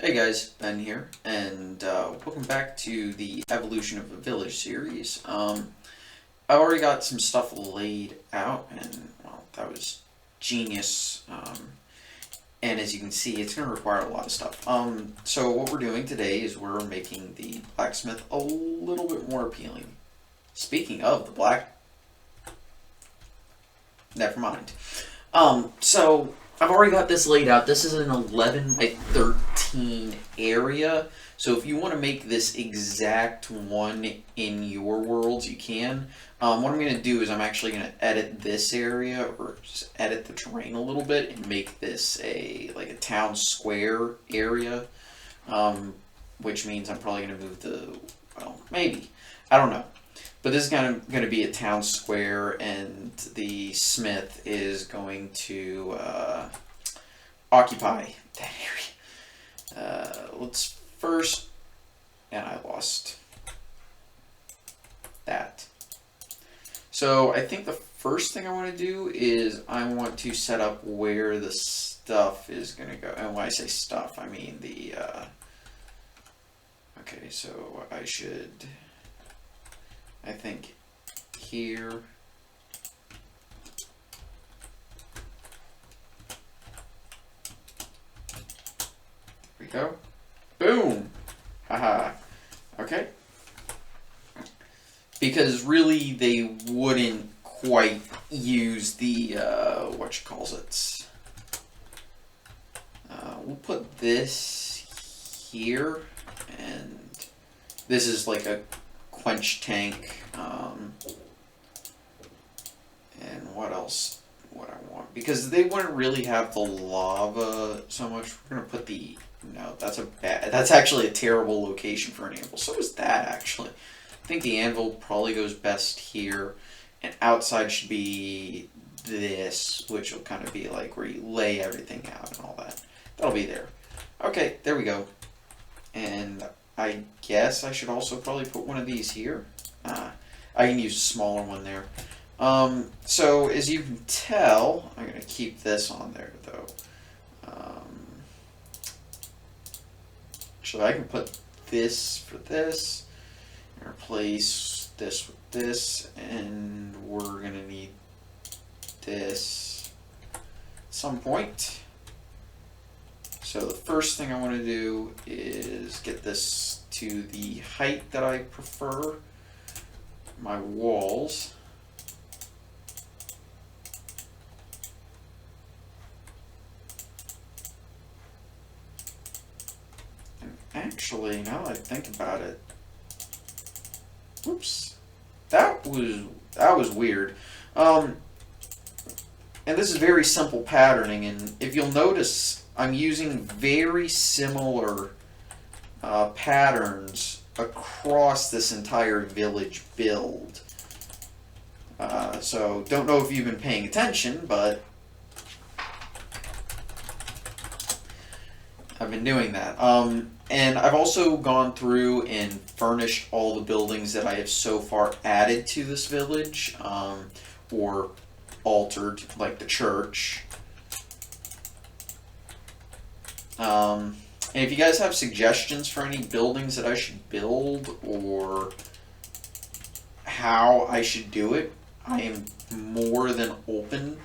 Hey guys, Ben here, and welcome back to the Evolution of a Village series. I've already got some stuff laid out, and well, that was genius. And as you can see, it's going to require a lot of stuff. So what we're doing today is we're making the blacksmith a little bit more appealing. Speaking of the never mind. So I've already got this laid out. This is an 11 by 13 area. So if you want to make this exact one in your worlds, you can. What I'm going to do is I'm actually going to edit this area, or just edit the terrain a little bit, and make this a town square area. Which means I'm probably going to move maybe. I don't know. But this is going to be a town square, and the smith is going to occupy that area. Let's first, and I lost that. So I think the first thing I want to do is I want to set up where the stuff is going to go. And when I say stuff, I mean the, okay, so I think here. There we go. Boom! Haha. Okay. Because really they wouldn't quite use the, we'll put this here, and this is like a quench tank, and what else would I want? Because they wouldn't really have the lava so much. We're gonna put no, that's actually a terrible location for an anvil. So is that actually. I think the anvil probably goes best here, and outside should be this, which will kind of be like where you lay everything out and all that. That'll be there. Okay, there we go. And I guess I should also probably put one of these here. I can use a smaller one there. So as you can tell, I'm going to keep this on there though. So I can put this for this, and replace this with this, and we're going to need this at some point. So the first thing I want to do is get this to the height that I prefer, my walls. And actually, now that I think about it, whoops, that was weird. And this is very simple patterning, and if you'll notice, I'm using very similar patterns across this entire village build. So don't know if you've been paying attention, but I've been doing that. And I've also gone through and furnished all the buildings that I have so far added to this village, or altered, like the church. And if you guys have suggestions for any buildings that I should build, or how I should do it, I am more than open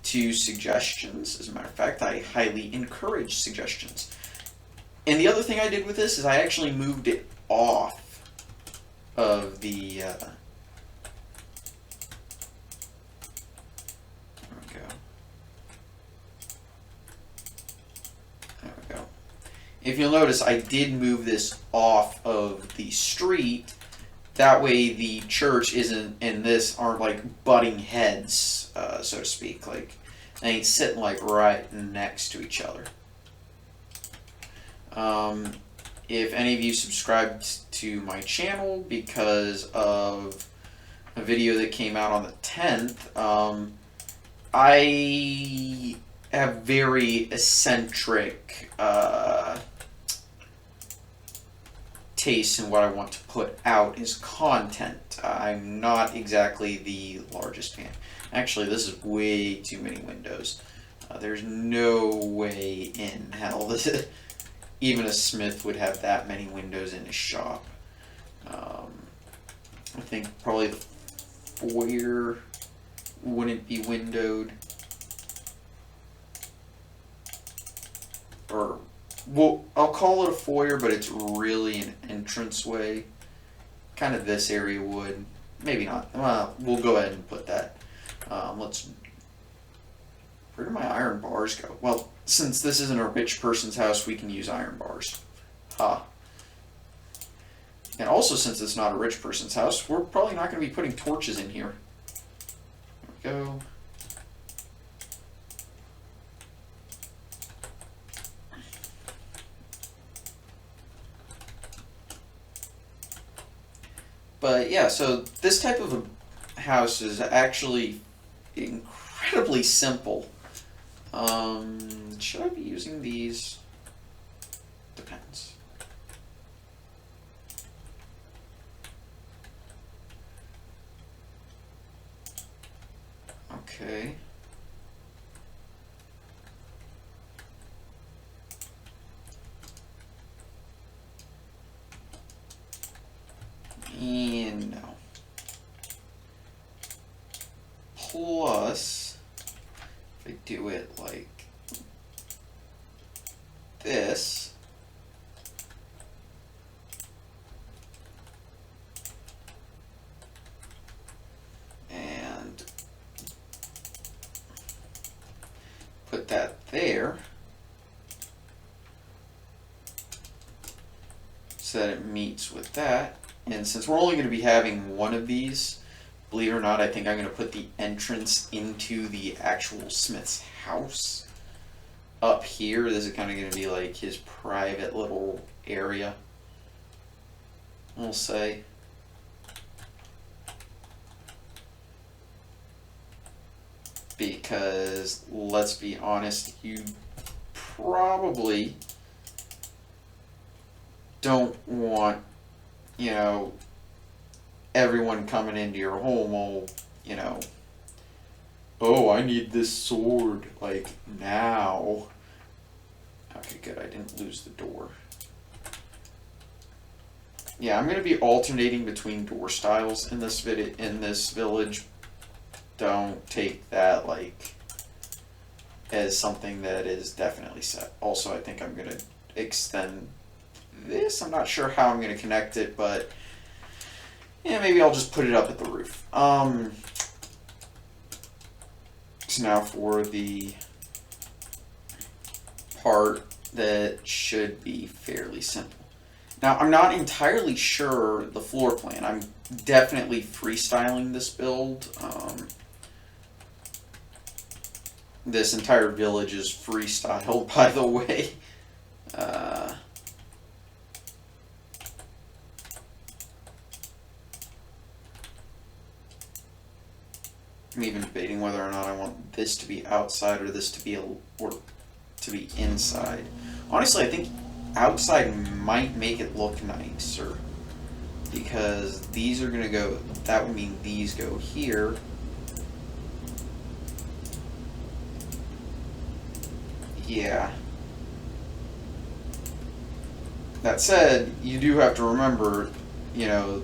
to suggestions. As a matter of fact, I highly encourage suggestions. And the other thing I did with this is I actually moved it off of the, there we go. There we go. If you'll notice, I did move this off of the street. That way the church isn't, and this aren't like butting heads, so to speak. Like, they ain't sitting like right next to each other. If any of you subscribed to my channel because of a video that came out on the 10th, I have very eccentric taste in what I want to put out as content. I'm not exactly the largest fan. Actually, this is way too many windows. There's no way in hell this is. even a smith would have that many windows in his shop. I think probably the foyer wouldn't be windowed. Or, well, I'll call it a foyer, but it's really an entranceway. Kind of this area would. Maybe not. Well, we'll go ahead and put that. Let's. Where do my iron bars go? Well, since this isn't a rich person's house, we can use iron bars. Ha. And also, since it's not a rich person's house, we're probably not going to be putting torches in here. There we go. But yeah, so this type of a house is actually incredibly simple. Should I be using these? Depends. Okay. And no. Plus, if I do it like this, and put that there, so that it meets with that. And since we're only going to be having one of these, believe it or not, I think I'm going to put the entrance into the actual smith's house up here. This is kind of going to be like his private little area, we'll say. Because, let's be honest, you probably don't want, you know, everyone coming into your home all, you know, oh, I need this sword, like, now. Okay, good, I didn't lose the door. Yeah, I'm going to be alternating between door styles in this village. Don't take that, like, as something that is definitely set. Also, I think I'm going to extend this. I'm not sure how I'm going to connect it, but yeah, maybe I'll just put it up at the roof. So now for the part that should be fairly simple. Now, I'm not entirely sure the floor plan. I'm definitely freestyling this build. This entire village is freestyled, by the way. I'm even debating whether or not I want this to be outside or this to be inside. Honestly, I think outside might make it look nicer, because these are gonna go. That would mean these go here. Yeah. That said, you do have to remember, you know,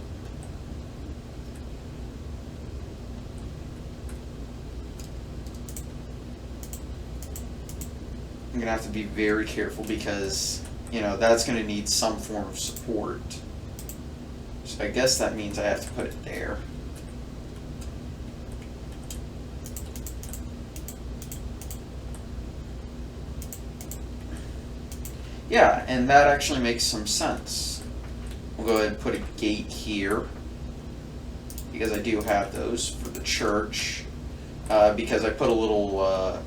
I'm gonna have to be very careful because, you know, that's gonna need some form of support. So I guess that means I have to put it there. Yeah, and that actually makes some sense. We'll go ahead and put a gate here, because I do have those for the church, because I put a little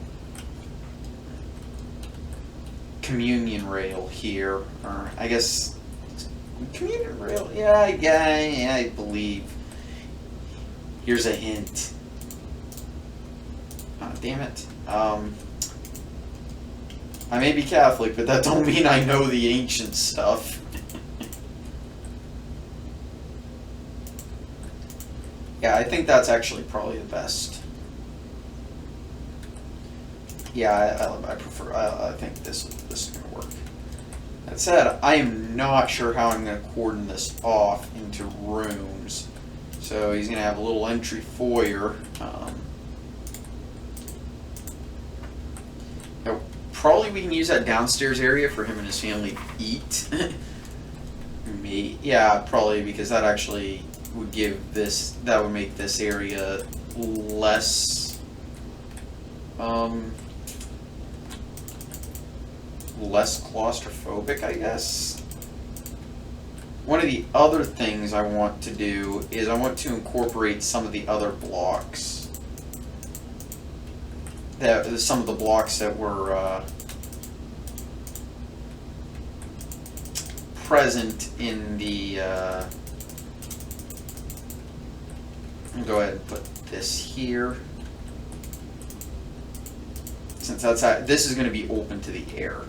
communion rail here, or I guess communion rail. Yeah, I believe. Here's a hint. Oh, damn it. I may be Catholic, but that don't mean I know the ancient stuff. Yeah, I think that's actually probably the best. Yeah, I prefer. I think this is gonna work. That said, I am not sure how I'm going to cordon this off into rooms. So he's going to have a little entry foyer. Probably we can use that downstairs area for him and his family to eat. Yeah, probably, because that actually would give this, that would make this area less, less claustrophobic, I guess. One of the other things I want to do is I want to incorporate some of the other blocks. Some of the blocks that were present in the. I'll go ahead and put this here, since that's this is going to be open to the air.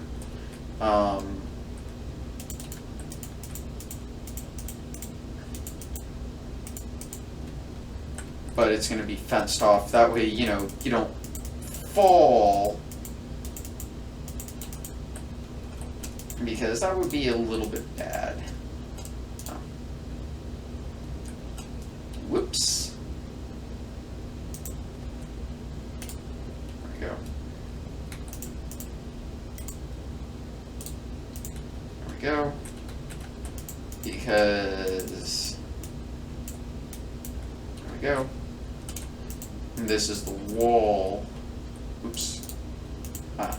But it's going to be fenced off. That way, you know, you don't fall, because that would be a little bit bad. Oh. Whoops. There we go. There we go. Because there we go. And this is the wall. Oops. Ah.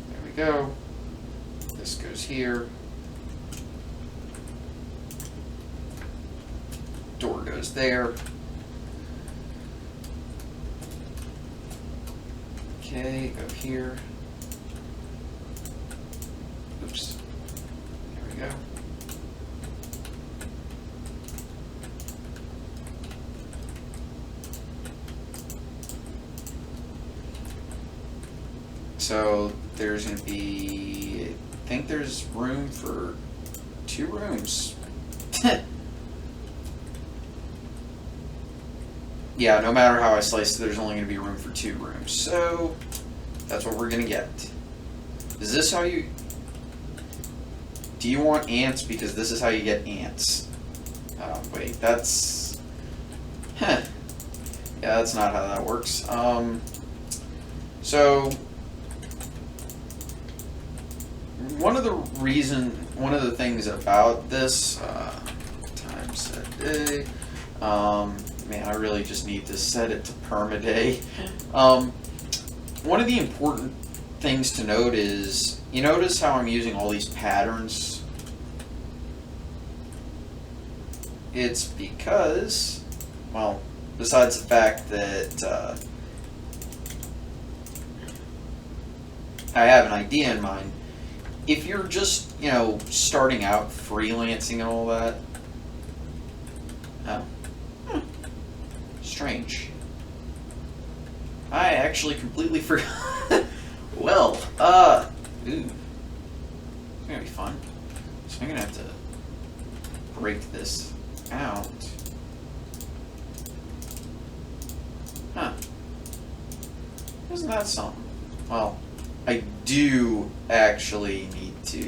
There we go. This goes here. Door goes there. Okay, go here. Oops. There we go. So there's going to be, I think there's room for 2 rooms. Yeah, no matter how I slice it, there's only going to be room for 2 rooms. So that's what we're going to get. Is this how you... Do you want ants? Because this is how you get ants. Wait, that's... Huh. Yeah, that's not how that works. So... One of the things about this... time set day... man, I really just need to set it to permaday. One of the important things to note is, you notice how I'm using all these patterns? It's because, well, besides the fact that I have an idea in mind, if you're just, you know, starting out freelancing and all that, strange. I actually completely forgot. Well, ooh. It's gonna be fun. So I'm gonna have to break this out. Huh. Isn't that something? Well, I do actually need to,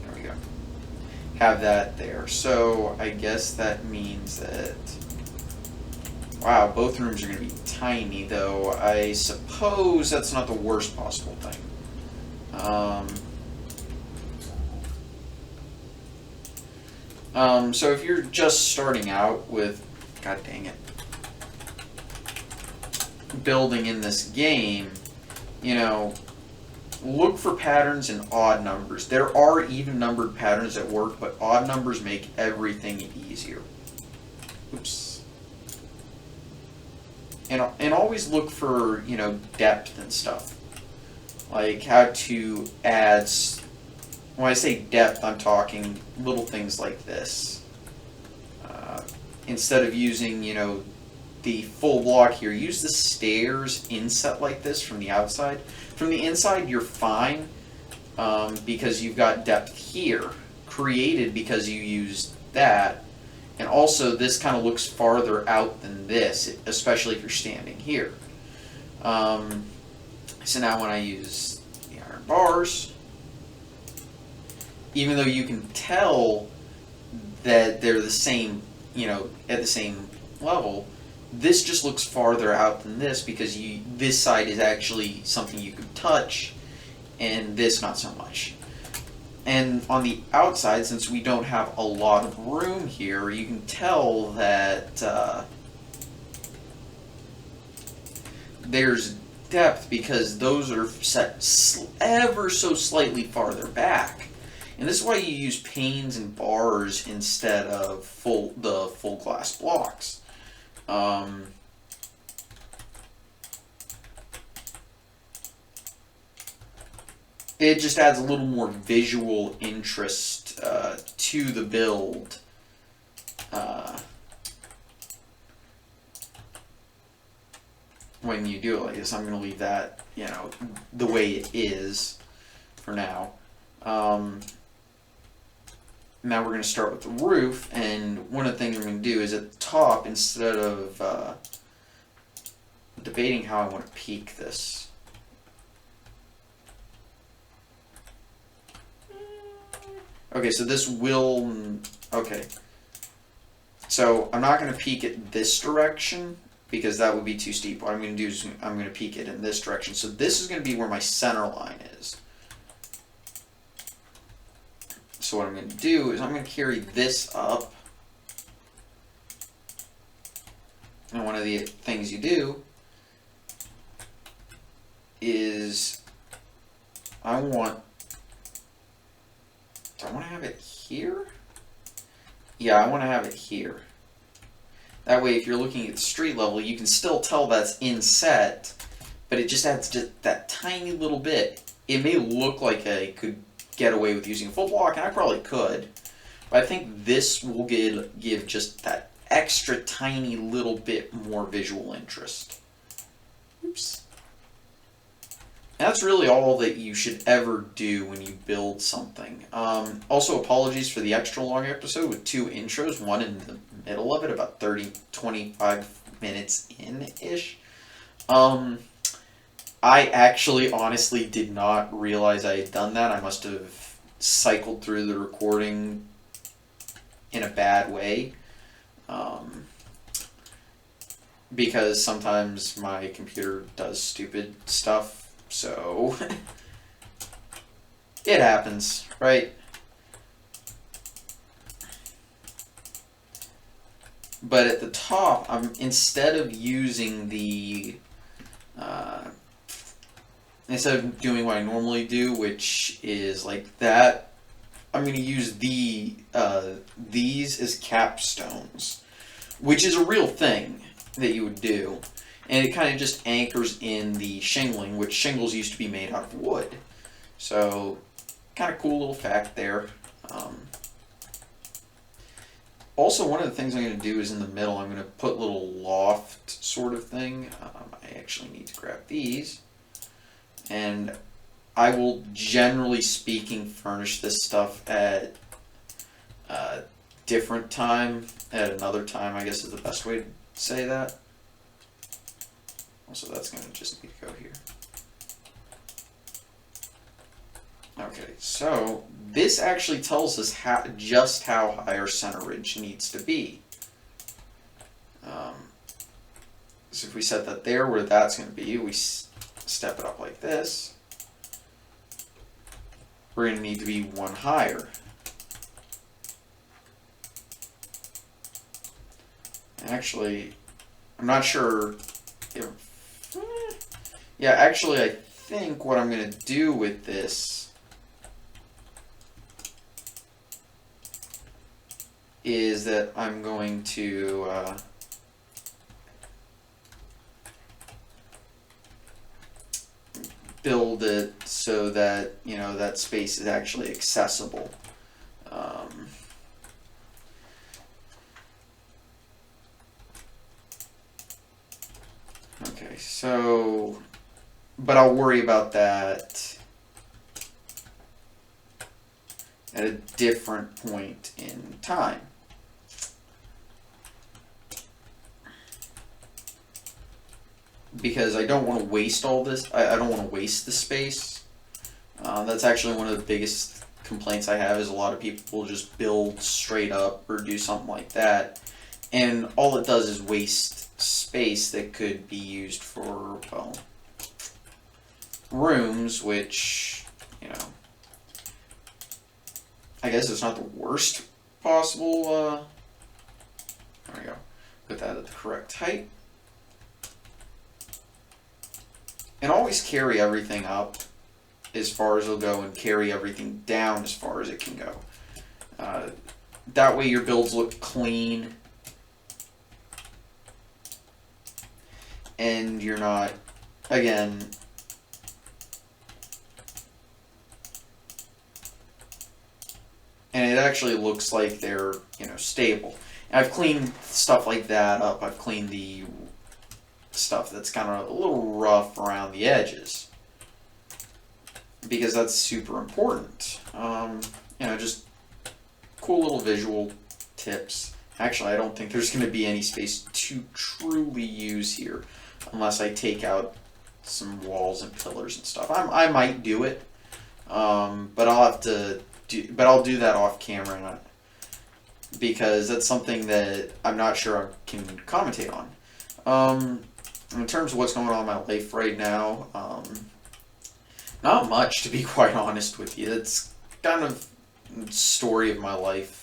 there we go, have that there. So I guess that means that, wow, both rooms are going to be tiny, though. I suppose that's not the worst possible thing. So if you're just starting out with, god dang it, building in this game, you know, look for patterns in odd numbers. There are even numbered patterns that work, but odd numbers make everything easier. Oops. And always look for, you know, depth and stuff. Like how to add, when I say depth, I'm talking little things like this. Instead of using, you know, the full block here, use the stairs inset like this from the outside. From the inside, you're fine, because you've got depth here created because you used that. And also, this kind of looks farther out than this, especially if you're standing here. So now when I use the iron bars, even though you can tell that they're the same, at the same level, this just looks farther out than this because this side is actually something you can touch, and this not so much. And on the outside, since we don't have a lot of room here, you can tell that there's depth because those are set ever so slightly farther back. And this is why you use panes and bars instead of the full glass blocks. It just adds a little more visual interest to the build. When you do it like this, I'm going to leave that, the way it is for now. Now we're going to start with the roof, and one of the things I'm going to do is at the top, instead of debating how I want to peak this. Okay, so this will... Okay. So I'm not going to peak it this direction, because that would be too steep. What I'm going to do is I'm going to peak it in this direction. So this is going to be where my center line is. So what I'm going to do is I'm going to carry this up. And one of the things you do is do I want to have it here? Yeah, I want to have it here. That way, if you're looking at the street level, you can still tell that's inset, but it just adds just that tiny little bit. It may look like I could get away with using a full block, and I probably could, but I think this will give just that extra tiny little bit more visual interest. Oops. And that's really all that you should ever do when you build something. Also, apologies for the extra long episode with 2 intros, one in the middle of it, about 25 minutes in-ish. I actually honestly did not realize I had done that. I must have cycled through the recording in a bad way. Because sometimes my computer does stupid stuff. So, it happens, right? But at the top, instead of using the, instead of doing what I normally do, which is like that, I'm going to use these as capstones, which is a real thing that you would do. And it kind of just anchors in the shingling, which shingles used to be made out of wood. So, kind of cool little fact there. Also, one of the things I'm going to do is in the middle, I'm going to put little loft sort of thing. I actually need to grab these. And I will, generally speaking, furnish this stuff at a different time. At another time, I guess is the best way to say that. Also, that's going to just need to go here. Okay, so this actually tells us just how high our center ridge needs to be. So if we set that there where that's going to be, we step it up like this. We're going to need to be 1 higher. Actually, I'm not sure if... Yeah, actually, I think what I'm going to do with this is that I'm going to build it so that, that space is actually accessible. Okay, so... But I'll worry about that at a different point in time. Because I don't want to waste all this. I don't want to waste the space. That's actually one of the biggest complaints I have is a lot of people will just build straight up or do something like that. And all it does is waste space that could be used for, well, rooms, which, you know, I guess it's not the worst possible, there we go. Put that at the correct height. And always carry everything up as far as it'll go and carry everything down as far as it can go. That way your builds look clean. And you're not, again, and it actually looks like they're, you know, stable. And I've cleaned stuff like that up. I've cleaned the stuff that's kind of a little rough around the edges because that's super important. You know, just cool little visual tips. Actually, I don't think there's going to be any space to truly use here unless I take out some walls and pillars and stuff. I might do it, but I'll have to do. But I'll do that off camera because that's something that I'm not sure I can commentate on. In terms of what's going on in my life right now, not much, to be quite honest with you. It's kind of the story of my life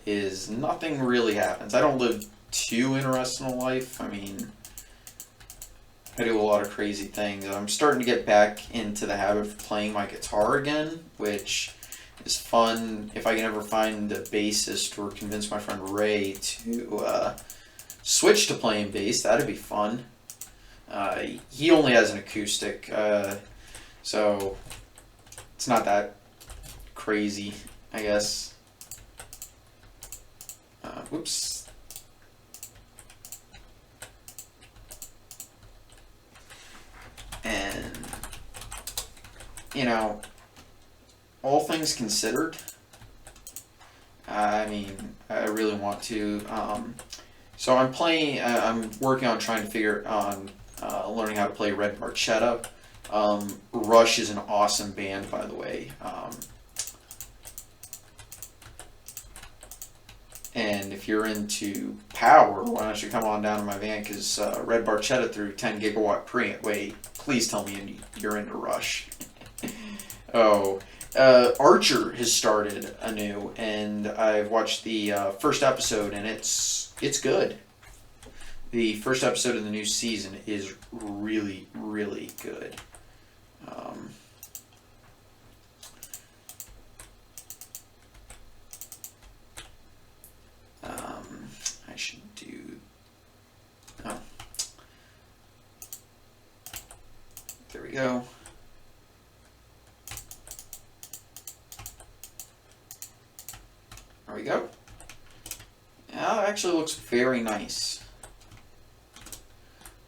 is nothing really happens. I don't live too interesting a life. I mean, I do a lot of crazy things. I'm starting to get back into the habit of playing my guitar again, which is fun. If I can ever find a bassist or convince my friend Ray to switch to playing bass, that'd be fun. He only has an acoustic, so it's not that crazy, I guess. Whoops. And, you know, all things considered, I mean, I really want to, so I'm playing, I'm working on trying to figure on learning how to play Red Barchetta. Rush is an awesome band, by the way. And if you're into power, why don't you come on down to my van? Because Red Barchetta threw 10 gigawatt preamp. Wait, please tell me you're into Rush. Oh, Archer has started anew, and I've watched the first episode, and it's good. The first episode of the new season is really, really good. I should do. Oh, there we go. There we go. Yeah, it actually looks very nice.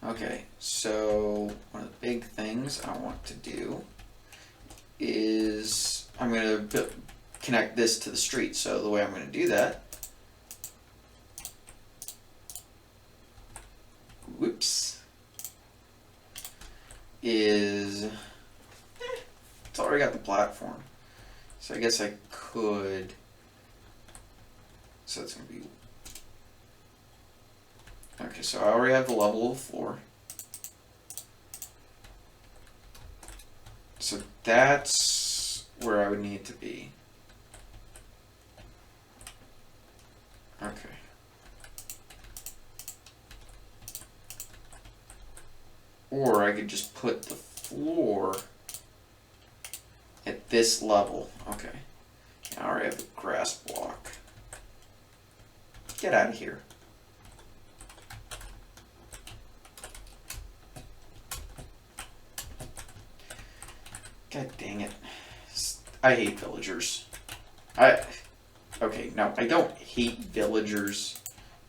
Okay, so one of the big things I want to do is I'm going to connect this to the street. So the way I'm going to do that, whoops, is it's already got the platform. So I guess I could, so it's going to be, okay, so I already have the level of the floor. So that's where I would need to be. Okay. Or I could just put the floor at this level. Okay. I already have the grass block. Get out of here. God dang it. I hate villagers. Okay, no, I don't hate villagers.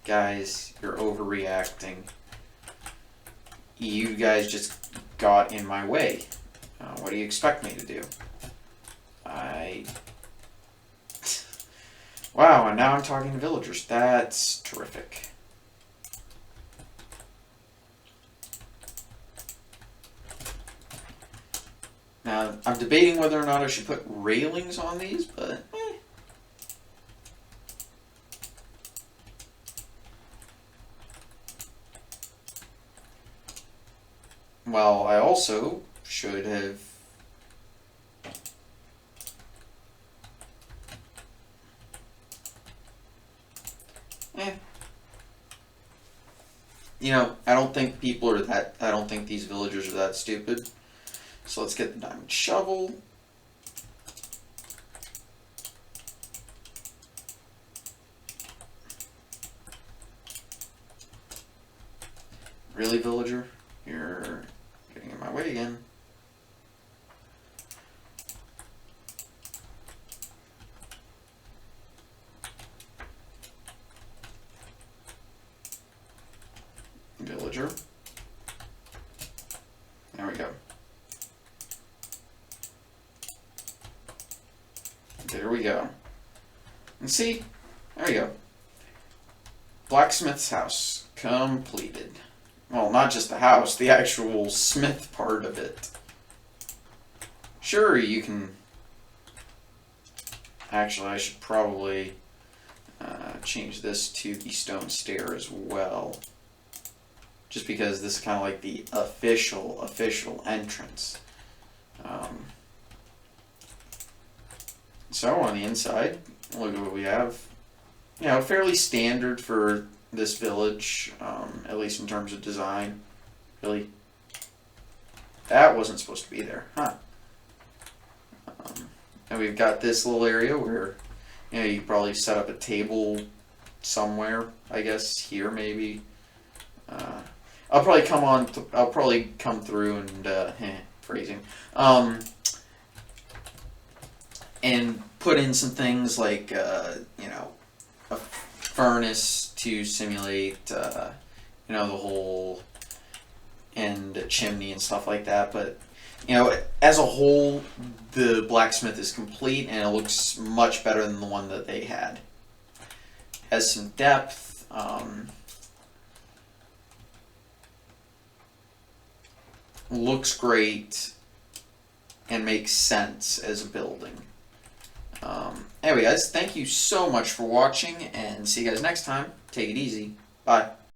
Guys, you're overreacting. You guys just got in my way. What do you expect me to do? Wow, and now I'm talking to villagers. That's terrific. Now, I'm debating whether or not I should put railings on these, but well, I also should have. You know, I don't think people are that. I don't think these villagers are that stupid. So let's get the diamond shovel. Really, villager? You're getting in my way again. Villager. There we go. There we go. And see? There we go. Blacksmith's house. Completed. Well, not just the house, the actual smith part of it. Sure, you can... Actually, I should probably change this to the stone stair as well. Just because this is kind of like the official entrance. So on the inside, look at what we have. You know, fairly standard for this village, at least in terms of design. Really, that wasn't supposed to be there, huh? And we've got this little area where, you know, you probably set up a table somewhere. I guess here maybe. I'll probably come on. I'll probably come through and phrasing. And put in some things like you know, a furnace to simulate you know, the whole, and a chimney and stuff like that. But you know, as a whole, the blacksmith is complete and it looks much better than the one that they had. Has some depth. Looks great and makes sense as a building. Anyway, guys, thank you so much for watching, and see you guys next time. Take it easy. Bye.